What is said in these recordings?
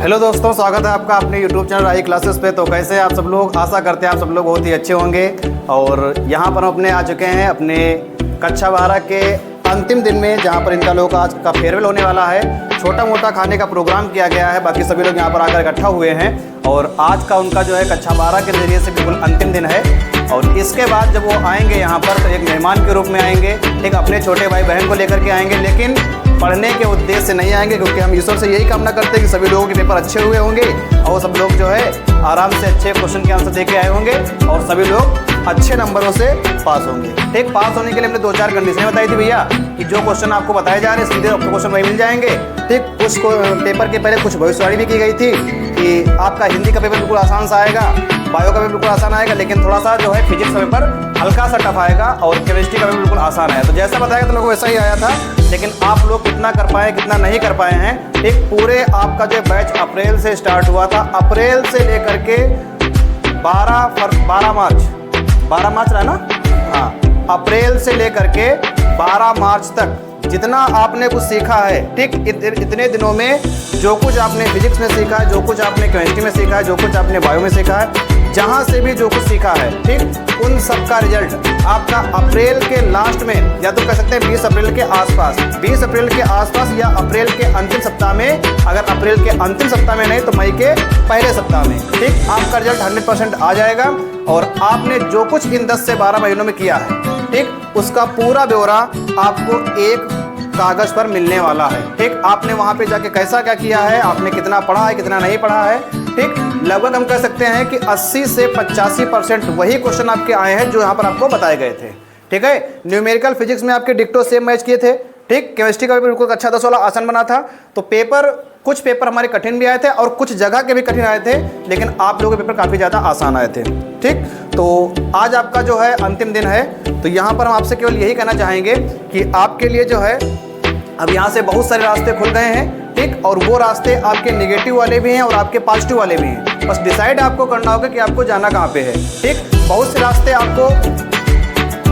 Hello दोस्तों, स्वागत है आपका अपने YouTube चैनल राही क्लासेस पे। तो कैसे हैं आप सब लोग? आशा करते हैं आप सब लोग बहुत ही अच्छे होंगे। और यहाँ पर हम अपने आ चुके हैं अपने कक्षा 12 के अंतिम दिन में, जहाँ पर इनका लोग आज का फेयरवेल होने वाला है। छोटा मोटा खाने का प्रोग्राम किया गया है, बाकी सभी लोग यहाँ पर आकर इकट्ठा हुए हैं। और आज का उनका जो है कक्षा 12 के नज़रिए से बिल्कुल अंतिम दिन है। और इसके बाद जब वो आएंगे यहाँ पर तो एक मेहमान के रूप में आएंगे, एक अपने छोटे भाई बहन को लेकर के आएंगे, लेकिन पढ़ने के उद्देश्य से नहीं आएंगे, क्योंकि हम ईश्वर से यही कामना करते हैं कि सभी लोगों के पेपर अच्छे हुए होंगे और सब लोग जो है आराम से अच्छे क्वेश्चन के आंसर दे के आए होंगे और सभी लोग अच्छे नंबरों से पास होंगे। ठीक, पास होने के लिए हमने 2-4 कंडीशनें बताई थी भैया, कि जो क्वेश्चन आपको बताए जा रहे हैं सीधे आपको क्वेश्चन वही मिल जाएंगे। ठीक, कुछ पेपर के पहले कुछ भविष्यवाणी भी की गई थी कि आपका हिंदी का पेपर बिल्कुल आसान सा आएगा, बायो का पेपर बिल्कुल आसान आएगा, लेकिन थोड़ा सा जो है फिजिक्स का पेपर हल्का सा टफ आएगा और केमिस्ट्री का पेपर बिल्कुल आसान है। तो जैसा बताया तो लोगों को वैसा ही आया था, लेकिन आप लोग कितना कर पाए कितना नहीं कर पाए हैं। एक पूरे आपका जो बैच अप्रैल से स्टार्ट हुआ था, अप्रैल से लेकर के 12 मार्च रहा ना, हाँ, अप्रैल से लेकर के 12 मार्च तक जितना आपने कुछ सीखा है, ठीक, इतने दिनों में जो कुछ आपने फिजिक्स में सीखा है, जो कुछ आपने केमिस्ट्री में सीखा है, जो कुछ आपने बायो में सीखा है, जहाँ से भी जो कुछ सीखा है, ठीक, उन सब का रिजल्ट आपका अप्रैल के लास्ट में, या तो कह सकते हैं 20 अप्रैल के आसपास, 20 अप्रैल के आसपास या अप्रैल के अंतिम सप्ताह में, अगर अप्रैल के अंतिम सप्ताह में नहीं तो मई के पहले सप्ताह में, ठीक, आपका रिजल्ट 100% आ जाएगा। और आपने जो कुछ इन 10 से 12 महीनों में किया है, ठीक, उसका पूरा ब्यौरा आपको एक कागज पर मिलने वाला है। ठीक, आपने वहाँ पे जाके कैसा क्या किया है, आपने कितना पढ़ा है, कितना नहीं पढ़ा है, ठीक, लगभग हम कह सकते हैं कि 80 से 85% वही क्वेश्चन आपके आए हैं जो यहाँ पर आपको बताए गए थे। ठीक है, न्यूमेरिकल फिजिक्स में आपके डिक्टो सेम मैच किए थे। ठीक, केमिस्ट्री का पेपर बिल्कुल अच्छा 10 वाला आसान बना था। तो कुछ पेपर हमारे कठिन भी आए थे और कुछ जगह के भी कठिन आए थे, लेकिन आप लोगों के पेपर काफ़ी ज़्यादा आसान आए थे। ठीक, तो आज आपका जो है अंतिम दिन है, तो यहाँ पर हम आपसे केवल यही कहना चाहेंगे कि आपके लिए जो है अब यहाँ से बहुत सारे रास्ते खुल गए हैं। ठीक, और वो रास्ते आपके नेगेटिव वाले भी हैं और आपके पॉजिटिव वाले भी हैं। बस डिसाइड आपको करना होगा कि आपको जाना कहाँ पे है। ठीक, बहुत से रास्ते आपको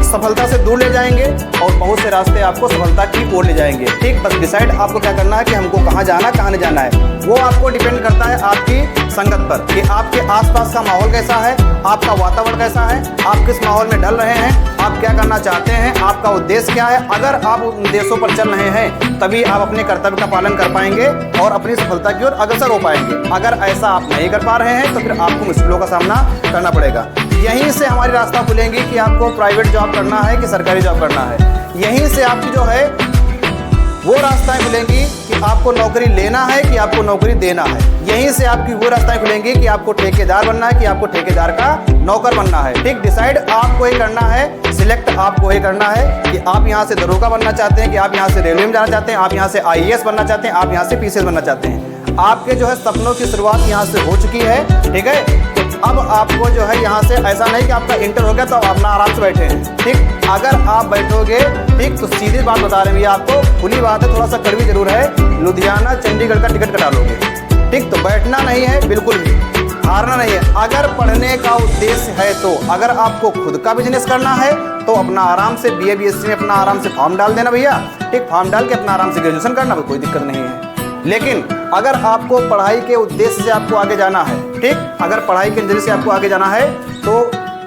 सफलता से दूर ले जाएंगे और बहुत से रास्ते आपको सफलता की ओर ले जाएंगे। ठीक, बस डिसाइड आपको क्या करना है कि हमको कहाँ जाना कहाँ नहीं जाना है। वो आपको डिपेंड करता है आपकी संगत पर, कि आपके आसपास का माहौल कैसा है, आपका वातावरण कैसा है, आप किस माहौल में ढल रहे हैं, आप क्या करना चाहते हैं, आपका उद्देश्य क्या है। अगर आप उन उद्देश्यों पर चल रहे हैं तभी आप अपने कर्तव्य का पालन कर पाएंगे और अपनी सफलता की ओर अग्रसर हो पाएंगे। अगर ऐसा आप नहीं कर पा रहे हैं तो फिर आपको मुश्किलों का सामना करना पड़ेगा। यहीं से हमारी रास्ता खुलेंगी कि आपको प्राइवेट जॉब करना है कि सरकारी जॉब करना है। यहीं से आपकी जो है वो रास्ताएं खुलेंगी कि आपको नौकरी लेना है कि आपको नौकरी देना है। यहीं से आपकी वो रास्ताएं खुलेंगी कि आपको ठेकेदार बनना है कि आपको ठेकेदार का नौकर बनना है। ठीक, डिसाइड आपको ही करना है, सिलेक्ट आपको ही करना है कि आप यहाँ से दरोगा बनना चाहते हैं, कि आप यहाँ से रेलवे में जाना चाहते हैं, आप यहाँ से IAS बनना चाहते हैं, आप यहाँ से PCS बनना चाहते हैं। आपके जो है सपनों की शुरुआत यहाँ से हो चुकी है। ठीक है, अब आपको जो है यहाँ से ऐसा नहीं कि आपका इंटर हो गया तो आप अपना आराम से बैठे हैं। ठीक, अगर आप बैठोगे, ठीक, तो सीधी बात बता रहे हैं भैया आपको, खुली बात है, थोड़ा सा कड़वी जरूर है, लुधियाना चंडीगढ़ का टिकट कटा लोगे। ठीक, तो बैठना नहीं है, बिल्कुल भी हारना नहीं है। अगर पढ़ने का उद्देश्य है तो अगर आपको खुद का बिजनेस करना है तो अपना आराम से BA BSc में अपना आराम से फॉर्म डाल देना भैया। ठीक, फॉर्म डाल के अपना आराम से ग्रेजुएशन करना, कोई दिक्कत नहीं है। लेकिन अगर आपको पढ़ाई के उद्देश्य से आपको आगे जाना है, ठीक, अगर पढ़ाई के नजरिए से आपको आगे जाना है तो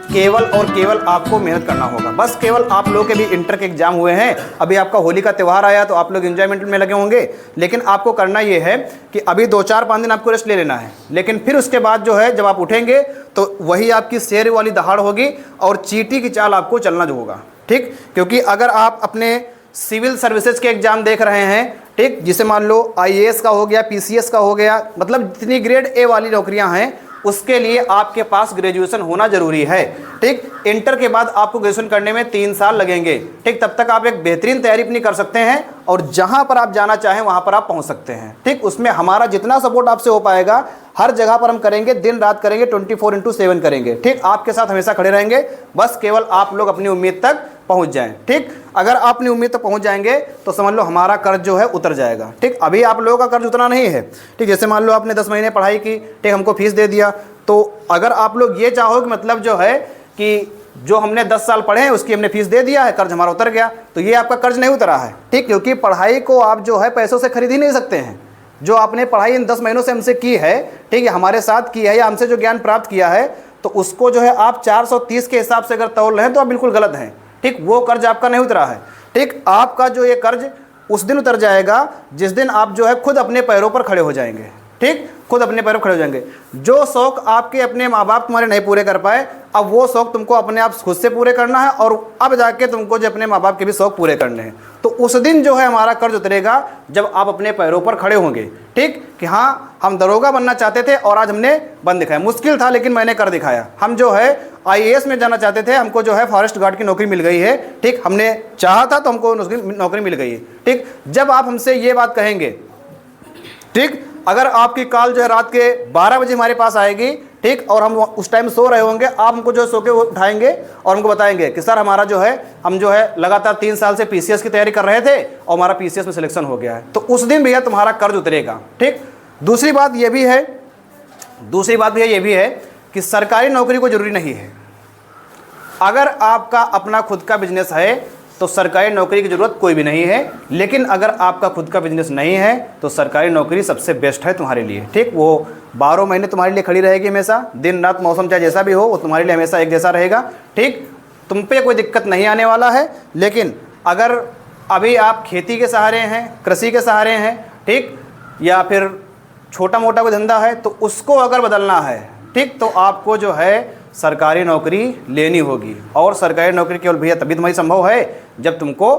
केवल और केवल आपको मेहनत करना होगा। बस केवल आप लोगों के भी इंटर के एग्जाम हुए हैं, अभी आपका होली का त्यौहार आया तो आप लोग एंजॉयमेंट में लगे होंगे, लेकिन आपको करना ये है कि अभी 2-4-5 दिन आपको रेस्ट ले लेना है। लेकिन फिर उसके बाद जो है जब आप उठेंगे तो वही आपकी शेर वाली दहाड़ होगी और चींटी की चाल आपको चलना जो होगा। ठीक, क्योंकि अगर आप अपने सिविल सर्विसेज के एग्जाम देख रहे हैं, ठीक, जिसे मान लो IAS का हो गया, PCS का हो गया, मतलब जितनी ग्रेड A वाली नौकरियां हैं उसके लिए आपके पास ग्रेजुएशन होना जरूरी है। ठीक, इंटर के बाद आपको ग्रेजुएशन करने में 3 साल लगेंगे। ठीक, तब तक आप एक बेहतरीन तैयारी अपनी कर सकते हैं और जहां पर आप जाना चाहें वहां पर आप पहुंच सकते हैं। ठीक, उसमें हमारा जितना सपोर्ट आपसे हो पाएगा हर जगह पर हम करेंगे, दिन रात करेंगे, 24/7 करेंगे। ठीक, आपके साथ हमेशा खड़े रहेंगे, बस केवल आप लोग अपनी उम्मीद तक पहुंच जाएं। ठीक, अगर आप अपनी उम्मीद तक पहुंच जाएंगे तो समझ लो हमारा कर्ज जो है उतर जाएगा। ठीक, अभी आप लोगों का कर्ज उतना नहीं है। ठीक, जैसे मान लो आपने 10 महीने पढ़ाई की, ठीक, हमको फीस दे दिया, तो अगर आप लोग ये चाहो कि मतलब जो है कि जो हमने 10 साल पढ़े हैं उसकी हमने फीस दे दिया है, कर्ज हमारा उतर गया, तो ये आपका कर्ज नहीं उतरा है। ठीक, क्योंकि पढ़ाई को आप जो है पैसों से खरीद ही नहीं सकते हैं। जो आपने पढ़ाई इन 10 महीनों से हमसे की है, ठीक है, हमारे साथ की है या हमसे जो ज्ञान प्राप्त किया है, तो उसको जो है आप 430 के हिसाब से अगर तौल रहे हैं तो आप बिल्कुल गलत हैं। ठीक, वो कर्ज आपका नहीं उतरा है। ठीक, आपका जो ये कर्ज उस दिन उतर जाएगा जिस दिन आप जो है खुद अपने पैरों पर खड़े हो जाएंगे। ठीक, खुद अपने पैरों पर खड़े हो जाएंगे। जो शौक आपके अपने माँ बाप तुम्हारे नहीं पूरे कर पाए, अब वो शौक तुमको अपने आप खुद से पूरे करना है, और अब जाके तुमको जो अपने माँ बाप के भी शौक पूरे करने हैं। तो उस दिन जो है हमारा कर्ज उतरेगा जब आप अपने पैरों पर खड़े होंगे। ठीक, कि हाँ हम दरोगा बनना चाहते थे और आज हमने बन दिखाया। मुश्किल था लेकिन मैंने कर दिखाया। हम जो है IAS में जाना चाहते थे, हमको जो है फॉरेस्ट गार्ड की नौकरी मिल गई है। ठीक, हमने चाहा था तो हमको नौकरी मिल गई है। ठीक, जब आप हमसे ये बात कहेंगे, ठीक, अगर आपकी कॉल जो है रात के 12 बजे हमारे पास आएगी, ठीक, और हम उस टाइम सो रहे होंगे, आप हमको जो है सो के उठाएंगे और हमको बताएंगे कि सर हमारा जो है हम जो है लगातार 3 साल से PCS की तैयारी कर रहे थे और हमारा PCS में सिलेक्शन हो गया है, तो उस दिन भैया तुम्हारा कर्ज उतरेगा। ठीक, दूसरी बात ये भी है कि सरकारी नौकरी को जरूरी नहीं है। अगर आपका अपना खुद का बिजनेस है तो सरकारी नौकरी की ज़रूरत कोई भी नहीं है, लेकिन अगर आपका खुद का बिजनेस नहीं है तो सरकारी नौकरी सबसे बेस्ट है तुम्हारे लिए। ठीक, वो 12 महीने तुम्हारे लिए खड़ी रहेगी हमेशा, दिन रात मौसम चाहे जैसा भी हो वो तुम्हारे लिए हमेशा एक जैसा रहेगा। ठीक, तुम पे कोई दिक्कत नहीं आने वाला है। लेकिन अगर अभी आप खेती के सहारे हैं, कृषि के सहारे हैं, ठीक, या फिर छोटा मोटा कोई धंधा है, तो उसको अगर बदलना है, ठीक, तो आपको जो है सरकारी नौकरी लेनी होगी। और सरकारी नौकरी केवल भैया तभी तुम्हारी संभव है जब तुमको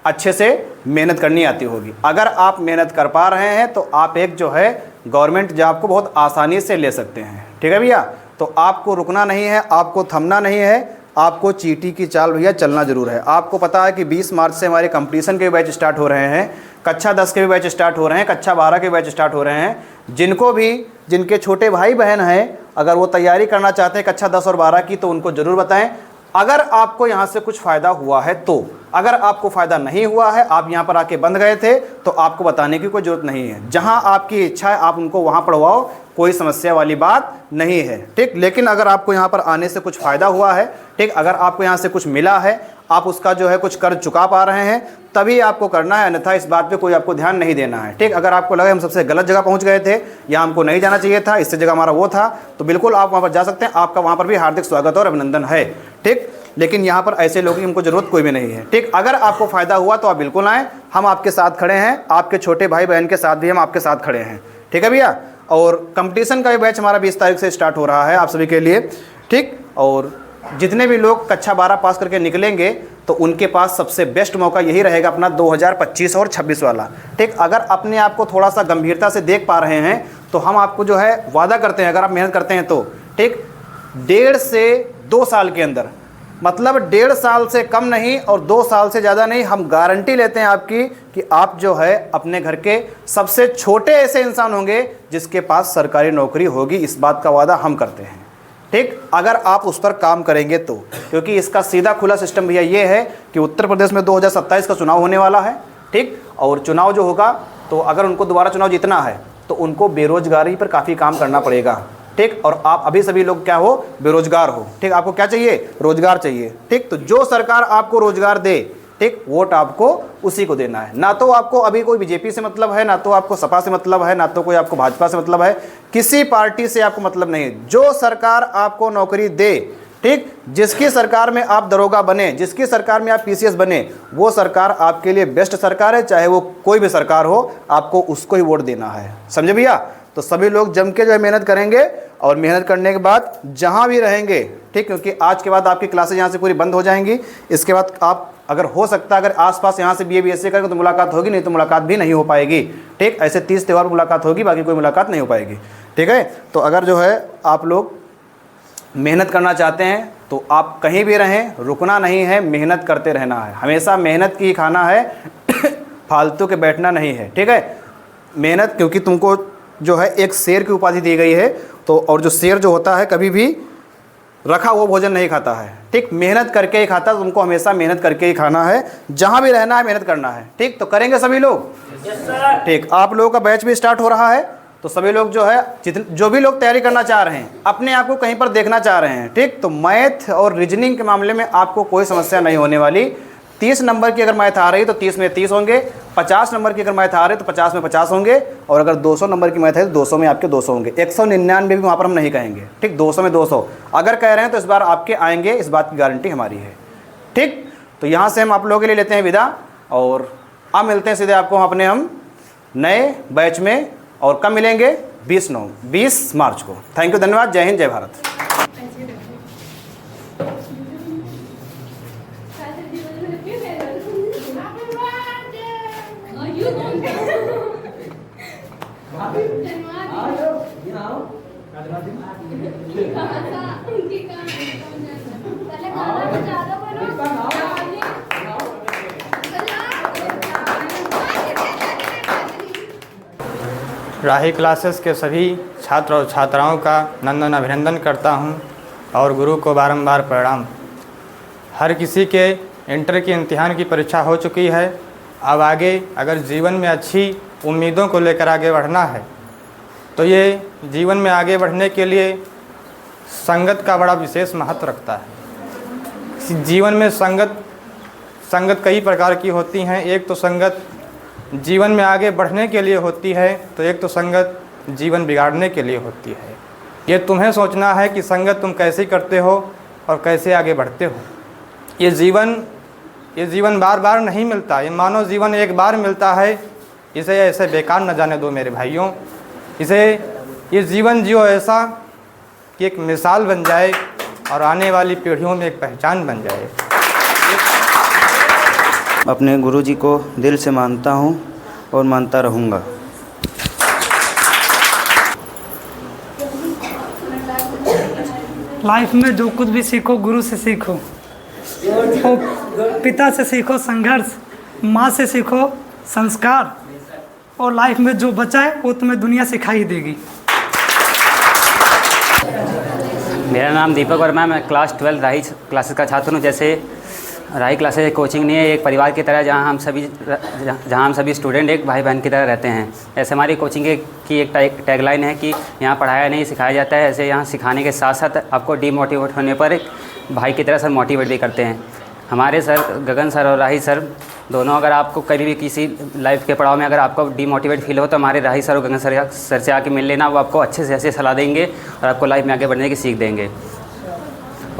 अच्छे से मेहनत करनी आती होगी। अगर आप मेहनत कर पा रहे हैं तो आप एक जो है गवर्नमेंट जॉब को बहुत आसानी से ले सकते हैं। ठीक है भैया, तो आपको रुकना नहीं है, आपको थमना नहीं है, आपको चींटी की चाल भैया चलना जरूर है। आपको पता है कि 20 मार्च से हमारे कंपटीशन के बैच स्टार्ट हो रहे हैं, कक्षा 10 के भी बैच स्टार्ट हो रहे हैं, कक्षा 12 के बैच स्टार्ट हो रहे हैं। जिनके छोटे भाई बहन हैं, अगर वो तैयारी करना चाहते हैं कक्षा 10 और 12 की, तो उनको ज़रूर बताएं। अगर आपको यहाँ से कुछ फ़ायदा हुआ है तो, अगर आपको फ़ायदा नहीं हुआ है, आप यहाँ पर आके बंद गए थे, तो आपको बताने की कोई ज़रूरत नहीं है। जहाँ आपकी इच्छा है आप उनको वहाँ पढ़वाओ, कोई समस्या वाली बात नहीं है। ठीक, लेकिन अगर आपको यहाँ पर आने से कुछ फ़ायदा हुआ है, ठीक, अगर आपको यहाँ से कुछ मिला है, आप उसका जो है कुछ कर्ज चुका पा रहे हैं, तभी आपको करना है, अन्यथा इस बात पे कोई आपको ध्यान नहीं देना है। ठीक, अगर आपको लगे हम सबसे गलत जगह पहुंच गए थे या हमको नहीं जाना चाहिए था, इससे जगह हमारा वो था, तो बिल्कुल आप वहाँ पर जा सकते हैं। आपका वहाँ पर भी हार्दिक स्वागत और अभिनंदन है। ठीक, लेकिन यहाँ पर ऐसे लोगों की हमको ज़रूरत कोई भी नहीं है। ठीक, अगर आपको फ़ायदा हुआ तो आप बिल्कुल आएँ, हम आपके साथ खड़े हैं, आपके छोटे भाई बहन के साथ भी हम आपके साथ खड़े हैं। ठीक है भैया, और कंपटीशन का भी बैच हमारा 20 तारीख से स्टार्ट हो रहा है आप सभी के लिए। ठीक, और जितने भी लोग कक्षा 12 पास करके निकलेंगे तो उनके पास सबसे बेस्ट मौका यही रहेगा अपना 2025 और 26 वाला। ठीक, अगर अपने आप को थोड़ा सा गंभीरता से देख पा रहे हैं तो हम आपको जो है वादा करते हैं, अगर आप मेहनत करते हैं तो, ठीक, 1.5 से 2 साल के अंदर, मतलब 1.5 साल से कम नहीं और 2 साल से ज़्यादा नहीं, हम गारंटी लेते हैं आपकी कि आप जो है अपने घर के सबसे छोटे ऐसे इंसान होंगे जिसके पास सरकारी नौकरी होगी। इस बात का वादा हम करते हैं। ठीक, अगर आप उस पर काम करेंगे तो, क्योंकि इसका सीधा खुला सिस्टम भैया ये है कि उत्तर प्रदेश में 2027 का चुनाव होने वाला है। ठीक, और चुनाव जो होगा तो अगर उनको दोबारा चुनाव जीतना है तो उनको बेरोजगारी पर काफ़ी काम करना पड़ेगा। ठीक, और आप अभी सभी लोग क्या हो, बेरोजगार हो। ठीक, आपको क्या चाहिए, रोजगार चाहिए। ठीक, तो जो सरकार आपको रोजगार दे, ठीक, वोट आपको उसी को देना है। ना तो आपको अभी कोई बीजेपी से मतलब है, ना तो आपको सपा से मतलब है, ना तो कोई आपको भाजपा से मतलब है, किसी पार्टी से आपको मतलब नहीं है। जो सरकार आपको नौकरी दे, ठीक, जिसकी सरकार में आप दरोगा बने, जिसकी सरकार में आप PCS बने, वो सरकार आपके लिए बेस्ट सरकार है। चाहे वो कोई भी सरकार हो, आपको उसको ही वोट देना है। समझे भैया? तो सभी लोग जम के जो है मेहनत करेंगे और मेहनत करने के बाद जहाँ भी रहेंगे, ठीक, क्योंकि आज के बाद आपकी क्लासेज यहाँ से पूरी बंद हो जाएंगी। इसके बाद आप अगर हो सकता है अगर आसपास यहाँ से BA BSc करेंगे तो मुलाकात होगी, नहीं तो मुलाकात भी नहीं हो पाएगी। ठीक, ऐसे 30 त्यौहार मुलाकात होगी, बाकी कोई मुलाकात नहीं हो पाएगी। ठीक है, तो अगर जो है आप लोग मेहनत करना चाहते हैं तो आप कहीं भी रहें, रुकना नहीं है, मेहनत करते रहना है। हमेशा मेहनत की खाना है, फालतू के बैठना नहीं है। ठीक है, मेहनत, क्योंकि तुमको जो है एक शेर की उपाधि दी गई है, तो और जो शेर जो होता है कभी भी रखा हुआ भोजन नहीं खाता है। ठीक, मेहनत करके ही खाता है। तुमको हमेशा मेहनत करके ही खाना है, जहाँ भी रहना है मेहनत करना है। ठीक, तो करेंगे सभी लोग? ठीक, आप लोगों का बैच भी स्टार्ट हो रहा है, तो सभी लोग जो है जो भी लोग तैयारी करना चाह रहे हैं, अपने आप को कहीं पर देखना चाह रहे हैं, ठीक, तो मैथ और रीजनिंग के मामले में आपको कोई समस्या नहीं होने वाली। 30 नंबर की अगर मैथ आ रही तो 30 में 30 होंगे, 50 नंबर की अगर मैथ आ रही है तो 50 में 50 होंगे, और अगर 200 नंबर की मैथ है तो 200 में आपके 200 होंगे। 199 भी वहाँ पर हम नहीं कहेंगे, ठीक। 200 में 200 अगर कह रहे हैं तो इस बार आपके आएंगे, इस बात की गारंटी हमारी है, ठीक। तो यहाँ से हम आप लोगों के लिए लेते हैं विदा, और अब मिलते हैं सीधे आपको अपने हम नए बैच में, और कब मिलेंगे? 20 मार्च को। थैंक यू, धन्यवाद, जय हिंद, जय भारत। राही क्लासेस के सभी छात्र और छात्राओं का नंदन अभिनंदन करता हूं, और गुरु को बारंबार प्रणाम। हर किसी के इंटर की इम्तिहान की परीक्षा हो चुकी है। अब आगे अगर जीवन में अच्छी उम्मीदों को लेकर आगे बढ़ना है तो ये जीवन में आगे बढ़ने के लिए संगत का बड़ा विशेष महत्व रखता है। जीवन में संगत कई प्रकार की होती हैं। एक तो संगत जीवन में आगे बढ़ने के लिए होती है, तो एक तो संगत जीवन बिगाड़ने के लिए होती है। ये तुम्हें सोचना है कि संगत तुम कैसे करते हो और कैसे आगे बढ़ते हो। ये जीवन बार बार नहीं मिलता, ये मानव जीवन एक बार मिलता है। इसे ऐसे बेकार न जाने दो मेरे भाइयों। ये जीवन जियो ऐसा कि एक मिसाल बन जाए और आने वाली पीढ़ियों में एक पहचान बन जाए। अपने गुरुजी को दिल से मानता हूँ और मानता रहूँगा। लाइफ में जो कुछ भी सीखो गुरु से सीखो, और पिता से सीखो संघर्ष, माँ से सीखो संस्कार, और लाइफ में जो बचा है वो तुम्हें दुनिया सिखाई देगी। मेरा नाम दीपक वर्मा है। मैं क्लास 12 राही क्लासेस का छात्र हूँ। जैसे राही क्लासेस एक कोचिंग नहीं है, एक परिवार की तरह जहाँ हम सभी स्टूडेंट एक भाई बहन की तरह रहते हैं। ऐसे हमारी कोचिंग की एक टैगलाइन है कि यहाँ पढ़ाया नहीं सिखाया जाता है। ऐसे यहाँ सिखाने के साथ साथ आपको डीमोटिवेट होने पर एक भाई की तरह सर मोटिवेट भी करते हैं। हमारे सर गगन सर और राही सर दोनों, अगर आपको कभी भी किसी लाइफ के पड़ाव में अगर आपको डीमोटिवेट फील हो तो हमारे राही सर और गगन सर से आके मिल लेना। वो आपको अच्छे से सलाह देंगे और आपको लाइफ में आगे बढ़ने की सीख देंगे।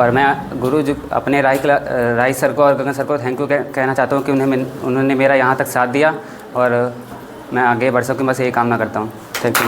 और मैं गुरु जी अपने राही सर को और गगन सर को थैंक यू कहना चाहता हूँ कि उन्होंने मेरा यहाँ तक साथ दिया और मैं आगे बढ़ सकूँ, बस यही कामना करता हूँ। Thank you.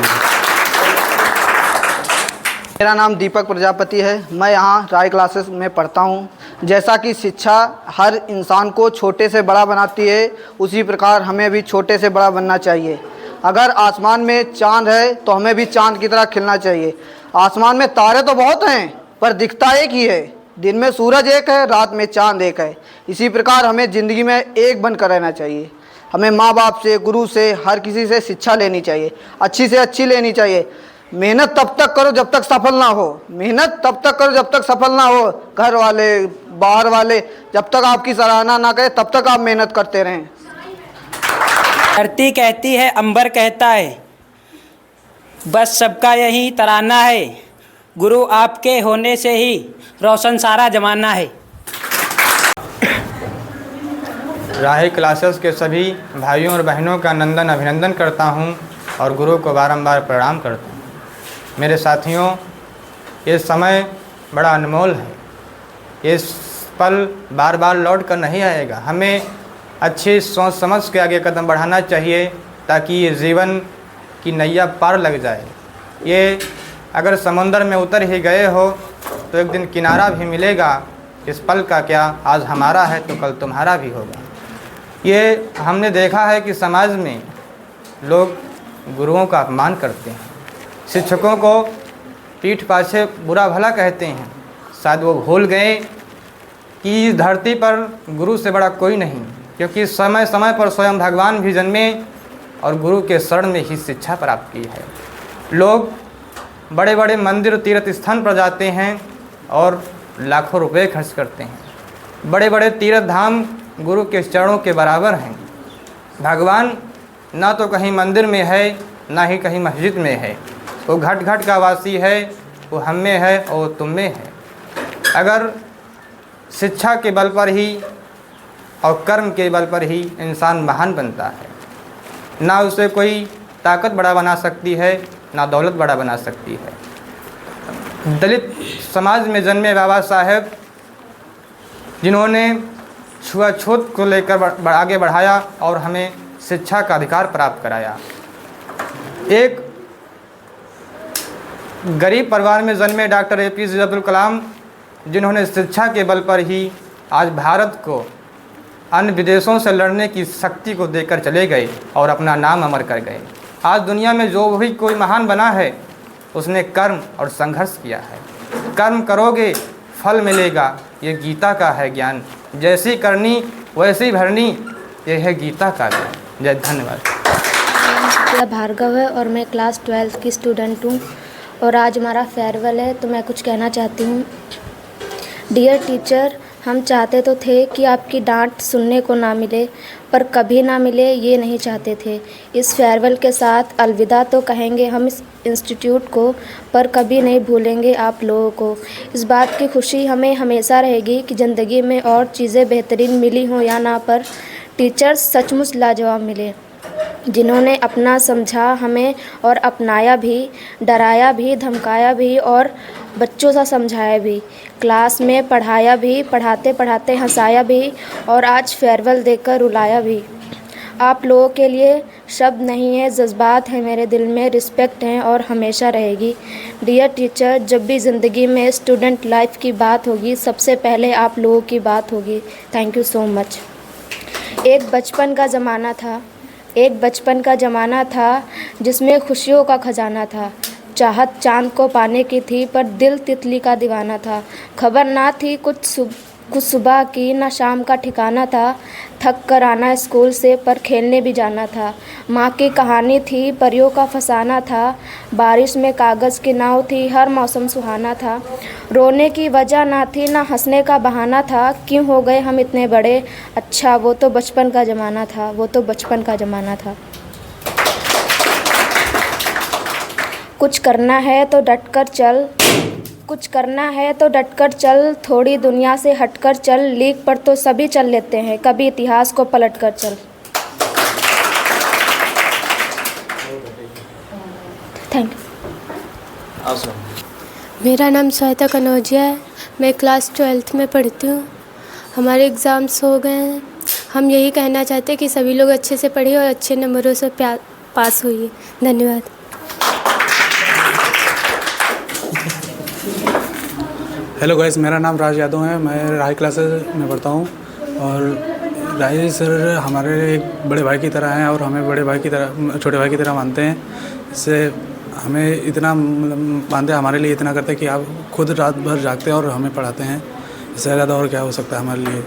मेरा नाम दीपक प्रजापति है। मैं यहाँ राही क्लासेस में पढ़ता हूँ। जैसा कि शिक्षा हर इंसान को छोटे से बड़ा बनाती है, उसी प्रकार हमें भी छोटे से बड़ा बनना चाहिए। अगर आसमान में चाँद है तो हमें भी चाँद की तरह खिलना चाहिए। आसमान में तारे तो बहुत हैं पर दिखता एक ही है। दिन में सूरज एक है, रात में चाँद एक है। इसी प्रकार हमें ज़िंदगी में एक बनकर रहना चाहिए। हमें माँ बाप से, गुरु से, हर किसी से शिक्षा लेनी चाहिए, अच्छी से अच्छी लेनी चाहिए। मेहनत तब तक करो जब तक सफल ना हो, मेहनत तब तक करो जब तक सफल ना हो। घर वाले, बाहर वाले जब तक आपकी सराहना ना करें तब तक आप मेहनत करते रहें। धरती कहती है, अंबर कहता है, बस सबका यही तराना है। गुरु आपके होने से ही रोशन सारा जमाना है। राही क्लासेस के सभी भाइयों और बहनों का नंदन अभिनंदन करता हूं और गुरु को बारंबार प्रणाम करता हूं। मेरे साथियों, ये समय बड़ा अनमोल है। ये पल बार बार लौट कर नहीं आएगा। हमें अच्छी सोच समझ के आगे कदम बढ़ाना चाहिए ताकि ये जीवन की नैया पार लग जाए। ये अगर समुंदर में उतर ही गए हो तो एक दिन किनारा भी मिलेगा। इस पल का क्या, आज हमारा है तो कल तुम्हारा भी होगा। ये हमने देखा है कि समाज में लोग गुरुओं का अपमान करते हैं, शिक्षकों को पीठ पाछे बुरा भला कहते हैं। शायद वो भूल गए कि इस धरती पर गुरु से बड़ा कोई नहीं, क्योंकि समय समय पर स्वयं भगवान भी जन्मे और गुरु के शरण में ही शिक्षा प्राप्त की है। लोग बड़े बड़े मंदिर तीर्थ स्थान पर जाते हैं और लाखों रुपए खर्च करते हैं। बड़े बड़े तीर्थ धाम गुरु के चरणों के बराबर हैं। भगवान ना तो कहीं मंदिर में है ना ही कहीं मस्जिद में है। वो घट घट का वासी है, वो हम में है और तुम में है। अगर शिक्षा के बल पर ही और कर्म के बल पर ही इंसान महान बनता है। ना उसे कोई ताकत बड़ा बना सकती है, ना दौलत बड़ा बना सकती है। दलित समाज में जन्मे बाबा साहेब, जिन्होंने छुआछूत को लेकर आगे बढ़ाया और हमें शिक्षा का अधिकार प्राप्त कराया। एक गरीब परिवार में जन्मे डॉक्टर APJ अब्दुल कलाम, जिन्होंने शिक्षा के बल पर ही आज भारत को अन्य विदेशों से लड़ने की शक्ति को देकर चले गए और अपना नाम अमर कर गए। आज दुनिया में जो भी कोई महान बना है, उसने कर्म और संघर्ष किया है। कर्म करोगे फल मिलेगा, ये गीता का है ज्ञान। जैसी करनी वैसी भरनी, ये है गीता का ज्ञान। जय धन्यवाद। मेरा भार्गव है और मैं क्लास 12 की स्टूडेंट हूँ और आज हमारा फेयरवेल है, तो मैं कुछ कहना चाहती हूँ। डियर टीचर, हम चाहते तो थे कि आपकी डांट सुनने को ना मिले, पर कभी ना मिले ये नहीं चाहते थे। इस फेयरवेल के साथ अलविदा तो कहेंगे हम इस इंस्टीट्यूट को, पर कभी नहीं भूलेंगे आप लोगों को। इस बात की खुशी हमें हमेशा रहेगी कि ज़िंदगी में और चीज़ें बेहतरीन मिली हों या ना, पर टीचर्स सचमुच लाजवाब मिले, जिन्होंने अपना समझा हमें और अपनाया भी, डराया भी, धमकाया भी और बच्चों सा समझाया भी, क्लास में पढ़ाया भी, पढ़ाते पढ़ाते हंसाया भी और आज फेयरवेल देकर रुलाया भी। आप लोगों के लिए शब्द नहीं है, जज्बात हैं मेरे दिल में, रिस्पेक्ट हैं और हमेशा रहेगी। डियर टीचर, जब भी ज़िंदगी में स्टूडेंट लाइफ की बात होगी, सबसे पहले आप लोगों की बात होगी। Thank you so much. एक बचपन का ज़माना था जिसमें खुशियों का खजाना था। चाहत चांद को पाने की थी, पर दिल तितली का दीवाना था। खबर ना थी कुछ सुबह की, ना शाम का ठिकाना था। थक कर आना स्कूल से, पर खेलने भी जाना था। माँ की कहानी थी, परियों का फसाना था। बारिश में कागज़ की नाव थी, हर मौसम सुहाना था। रोने की वजह ना थी, ना हंसने का बहाना था। क्यों हो गए हम इतने बड़े? अच्छा, वो तो बचपन का ज़माना था। कुछ करना है तो डटकर चल, थोड़ी दुनिया से हटकर चल। लीक पर तो सभी चल लेते हैं, कभी इतिहास को पलट कर चल। Thank you. मेरा नाम श्वेता कनौजिया है, मैं क्लास 12th में पढ़ती हूँ। हमारे एग्ज़ाम्स हो गए हैं। हम यही कहना चाहते हैं कि सभी लोग अच्छे से पढ़िए और अच्छे नंबरों से पास होइए। धन्यवाद। हेलो गाइस, मेरा नाम राज यादव है। मैं राही क्लासेस में पढ़ता हूँ और राही सर हमारे एक बड़े भाई की तरह हैं और हमें बड़े भाई की तरह, छोटे भाई की तरह मानते हैं। इससे हमें इतना मानते हैं, हमारे लिए इतना करते हैं कि आप खुद रात भर जागते हैं और हमें पढ़ाते हैं। इससे ज़्यादा और क्या हो सकता है हमारे लिए।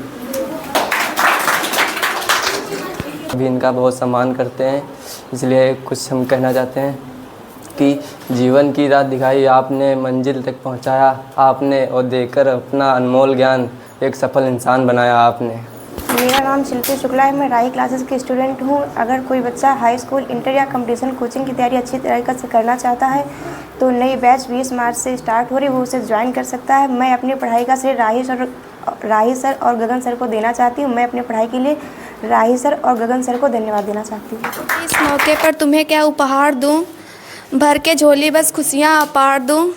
अभी इनका बहुत सम्मान करते हैं, इसलिए कुछ हम कहना चाहते हैं कि जीवन की राह दिखाई आपने, मंजिल तक पहुंचाया आपने और देकर अपना अनमोल ज्ञान एक सफल इंसान बनाया आपने। मेरा नाम शिल्पी शुक्ला है, मैं राही क्लासेस की स्टूडेंट हूँ। अगर कोई बच्चा हाई स्कूल, इंटर या कंपटीशन कोचिंग की तैयारी अच्छी तरीके से करना चाहता है तो नई बैच 20 मार्च से स्टार्ट हो रही है, वो उसे ज्वाइन कर सकता है। मैं अपनी पढ़ाई का श्रेय राही सर और गगन सर को देना चाहती हूँ। मैं अपनी पढ़ाई के लिए राही सर और गगन सर को धन्यवाद देना चाहती हूँ। इस मौके पर तुम्हें क्या उपहार दूँ, भर के झोली बस खुशियाँ अपार दूँ।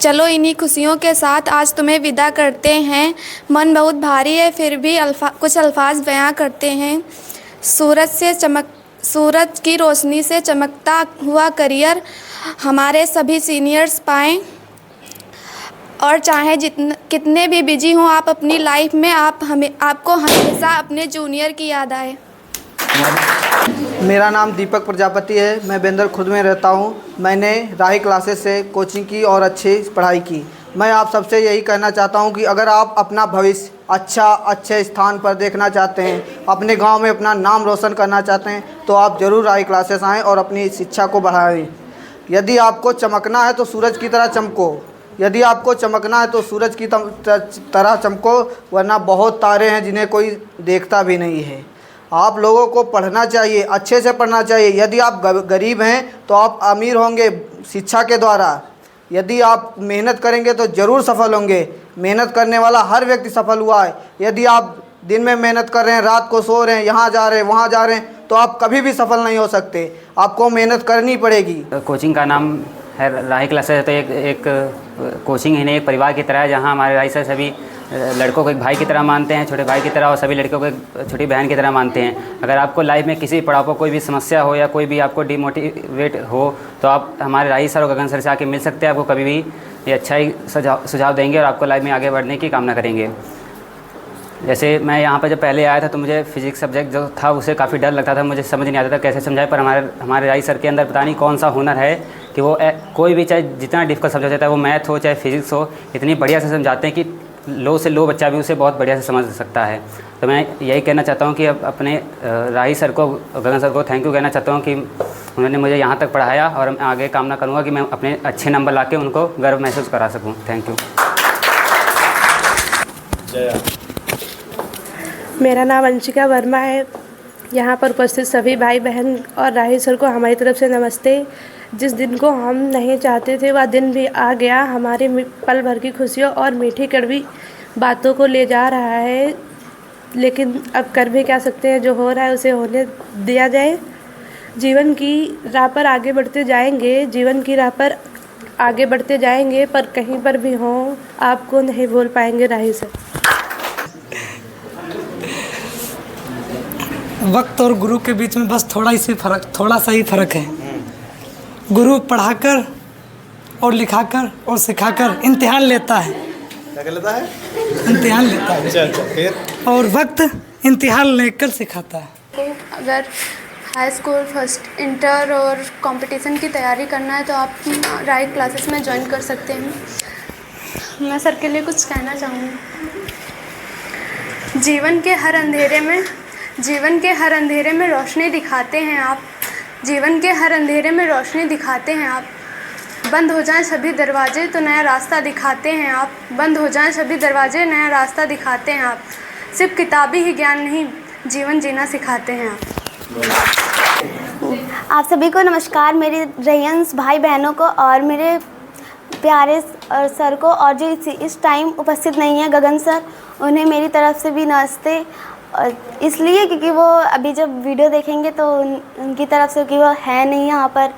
चलो इन्हीं खुशियों के साथ आज तुम्हें विदा करते हैं। मन बहुत भारी है, फिर भी कुछ अल्फाज बयां करते हैं। सूरज की रोशनी से चमकता हुआ करियर हमारे सभी सीनियर्स पाएं, और चाहे कितने भी बिजी हों आप अपनी लाइफ में, आपको हमेशा अपने जूनियर की याद आए। मेरा नाम दीपक प्रजापति है, मैं बेंदर खुद में रहता हूँ। मैंने राही क्लासेस से कोचिंग की और अच्छी पढ़ाई की। मैं आप सबसे यही कहना चाहता हूँ कि अगर आप अपना भविष्य अच्छे स्थान पर देखना चाहते हैं, अपने गांव में अपना नाम रोशन करना चाहते हैं, तो आप ज़रूर राही क्लासेस आएँ और अपनी शिक्षा को बढ़ाएँ। यदि आपको चमकना है तो सूरज की तरह चमको, यदि आपको चमकना है तो सूरज की तरह चमको, वरना बहुत तारे हैं जिन्हें कोई देखता भी नहीं है। आप लोगों को पढ़ना चाहिए, अच्छे से पढ़ना चाहिए। यदि आप गरीब हैं तो आप अमीर होंगे शिक्षा के द्वारा। यदि आप मेहनत करेंगे तो ज़रूर सफल होंगे। मेहनत करने वाला हर व्यक्ति सफल हुआ है। यदि आप दिन में मेहनत कर रहे हैं, रात को सो रहे हैं, यहाँ जा रहे हैं, वहाँ जा रहे हैं, तो तो आप कभी भी सफल नहीं हो सकते। आपको मेहनत करनी पड़ेगी। कोचिंग का नाम है राही क्लासेस है, तो एक कोचिंग ही नहीं, एक परिवार की तरह है, जहाँ हमारे राही सर सभी लड़कों को एक भाई की तरह मानते हैं, छोटे भाई की तरह, और सभी लड़कियों को एक छोटी बहन की तरह मानते हैं। अगर आपको लाइफ में किसी पड़ाव पर कोई भी समस्या हो या कोई भी आपको डिमोटिवेट हो, तो आप हमारे राही सर और गगन सर से आके मिल सकते हैं। आपको कभी भी ये अच्छा ही सुझाव देंगे और आपको लाइफ में आगे बढ़ने की कामना करेंगे। जैसे मैं यहाँ पर जब पहले आया था तो मुझे फिजिक्स सब्जेक्ट जो था उसे काफ़ी डर लगता था, मुझे समझ नहीं आता था कैसे समझाए, पर हमारे राही सर के अंदर पता नहीं कौन सा हुनर है कि वो कोई भी चाहे जितना डिफिकल्ट सब्जेक्ट होता है, वो मैथ हो चाहे फिजिक्स हो, इतनी बढ़िया से समझाते हैं कि लो से लो बच्चा भी उसे बहुत बढ़िया से समझ सकता है। तो मैं यही कहना चाहता हूँ कि अपने राही सर को, गगन सर को थैंक यू कहना चाहता हूँ कि उन्होंने मुझे यहाँ तक पढ़ाया, और मैं आगे कामना करूँगा कि मैं अपने अच्छे नंबर ला के उनको गर्व महसूस करा सकूँ। Thank you. मेरा नाम अंशिका वर्मा है। यहाँ पर उपस्थित सभी भाई बहन और राही सर को हमारी तरफ से नमस्ते। जिस दिन को हम नहीं चाहते थे वह दिन भी आ गया, हमारे पल भर की खुशियों और मीठी कड़वी बातों को ले जा रहा है, लेकिन अब कर भी क्या सकते हैं, जो हो रहा है उसे होने दिया जाए। जीवन की राह पर आगे बढ़ते जाएंगे, जीवन की राह पर आगे बढ़ते जाएंगे, पर कहीं पर भी हों आपको नहीं भूल पाएंगे राही सर। वक्त और गुरु के बीच में बस थोड़ा सा ही फ़र्क है। गुरु पढ़ाकर और लिखाकर और सिखाकर इम्तिहान लेता है। क्या लेता है? इम्तिहान लेता है। अच्छा फिर? और वक्त इम्तिहान लेकर सिखाता है। अगर हाई स्कूल फर्स्ट इंटर और कंपटीशन की तैयारी करना है तो आप राही क्लासेस में ज्वाइन कर सकते हैं। मैं सर के लिए कुछ कहना चाहूँगी। जीवन के हर अंधेरे में रोशनी दिखाते हैं आप। जीवन के हर अंधेरे में रोशनी दिखाते हैं आप। बंद हो जाएं सभी दरवाजे तो नया रास्ता दिखाते हैं आप। बंद हो जाएं सभी दरवाजे, नया रास्ता दिखाते हैं आप। सिर्फ किताबी ही ज्ञान नहीं, जीवन जीना सिखाते हैं आप। आप सभी को नमस्कार। मेरे रहियंस भाई बहनों को और मेरे प्यारे सर को, और जो इस टाइम उपस्थित नहीं है गगन सर, उन्हें मेरी तरफ से भी नमस्ते। इसलिए क्योंकि वो अभी जब वीडियो देखेंगे तो उनकी तरफ से, कि वो है नहीं यहाँ पर।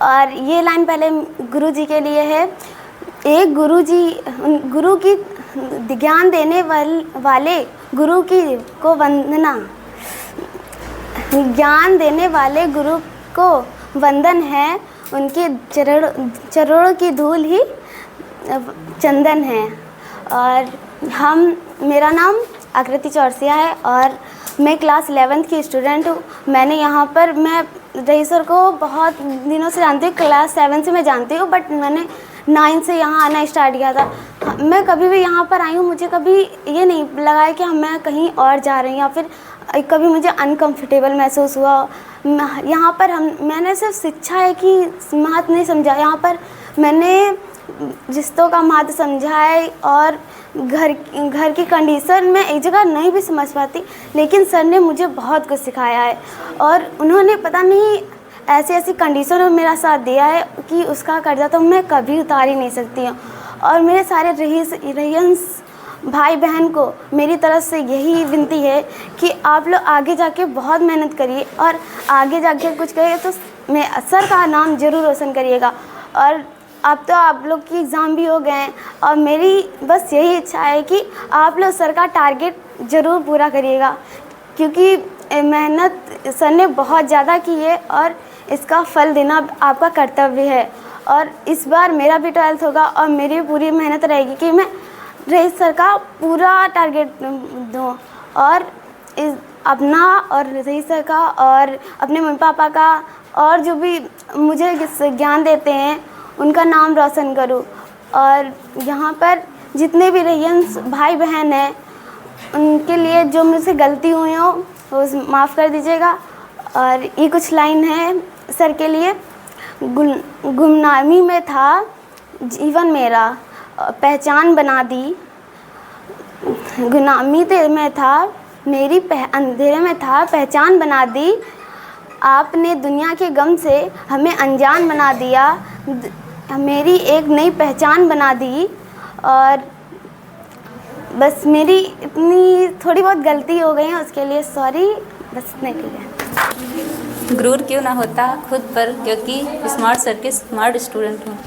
और ये लाइन पहले गुरुजी के लिए है। एक गुरु की ज्ञान देने वाले गुरु की को वंदना, ज्ञान देने वाले गुरु को वंदन है, उनके चरणों की धूल ही चंदन है। और मेरा नाम आकृति चौरसिया है और मैं क्लास 11th की स्टूडेंट हूँ। मैं रही सर को बहुत दिनों से जानती हूँ, क्लास 7 से मैं जानती हूँ, बट मैंने 9 से यहाँ आना स्टार्ट किया था। मैं कभी भी यहाँ पर आई हूँ, मुझे कभी ये नहीं लगा है कि मैं कहीं और जा रही हूँ या फिर कभी मुझे अनकंफर्टेबल महसूस हुआ। यहाँ पर मैंने सिर्फ शिक्षा है कि महत्व नहीं समझा, यहाँ पर मैंने रिश्तों का महत्व समझा है। और घर की कंडीशन में एक जगह नहीं भी समझ पाती, लेकिन सर ने मुझे बहुत कुछ सिखाया है और उन्होंने पता नहीं ऐसी कंडीशन में मेरा साथ दिया है कि उसका कर्जा तो मैं कभी उतार ही नहीं सकती हूँ। और मेरे सारे रहियंस भाई बहन को मेरी तरफ से यही विनती है कि आप लोग आगे जाके बहुत मेहनत करिए और आगे जाके कुछ करिए तो मैं सर का नाम ज़रूर रोशन करिएगा। और अब तो आप लोग की एग्ज़ाम भी हो गए हैं और मेरी बस यही इच्छा है कि आप लोग सर का टारगेट ज़रूर पूरा करिएगा, क्योंकि मेहनत सर ने बहुत ज़्यादा की है और इसका फल देना आपका कर्तव्य है। और इस बार मेरा भी 12th होगा और मेरी पूरी मेहनत रहेगी कि मैं रही सर का पूरा टारगेट दूँ और अपना और रही सर का और अपने मम्मी पापा का और जो भी मुझे ज्ञान देते हैं उनका नाम रोशन करूं। और यहाँ पर जितने भी रहियंस भाई बहन हैं उनके लिए जो मुझसे गलती हुई हो वो माफ़ कर दीजिएगा। और ये कुछ लाइन है सर के लिए। गुमनामी में था जीवन मेरा, पहचान बना दी। गुलामी में था मेरी अंधेरे में था, पहचान बना दी। आपने दुनिया के गम से हमें अनजान बना दिया, मेरी एक नई पहचान बना दी। और बस मेरी इतनी थोड़ी बहुत गलती हो गई है, उसके लिए सॉरी। बस इतने के लिए। गुरूर क्यों ना होता खुद पर, क्योंकि स्मार्ट सर के स्मार्ट स्टूडेंट हूँ।